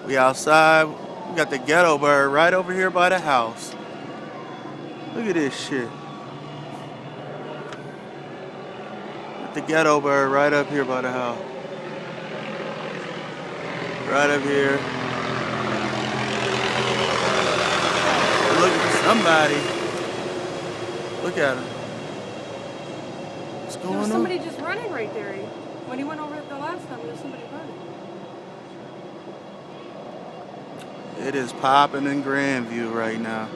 We outside. We got the ghetto bird right over here by the house. Look at this shit. Got the ghetto bird right up here by the house. Right up here. They're looking for somebody. Look at him. What's going on? There was somebody just running right there. When he went over it the last time, there was somebody running. It is popping in Grandview right now.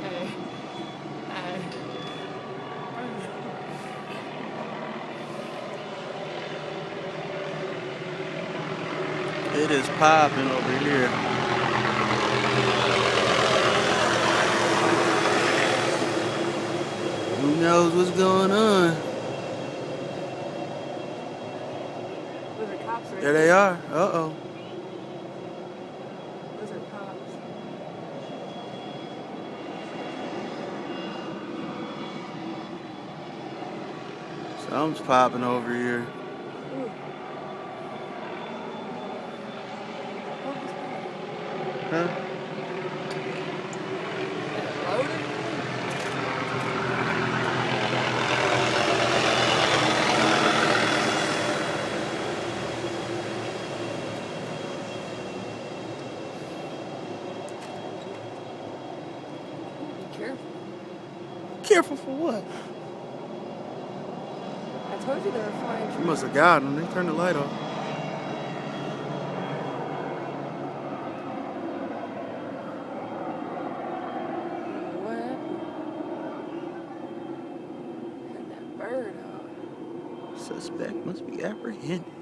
Hey. It is popping over here. Who knows what's going on? Those are cops right There they are. Uh-oh. Those are cops. Something's popping over here. Ooh. Huh? Loaded? Be careful. Careful for what? I told you they were flying You trees. must have got them. They turned the light off. What happened? Had that bird on. Suspect must be apprehended.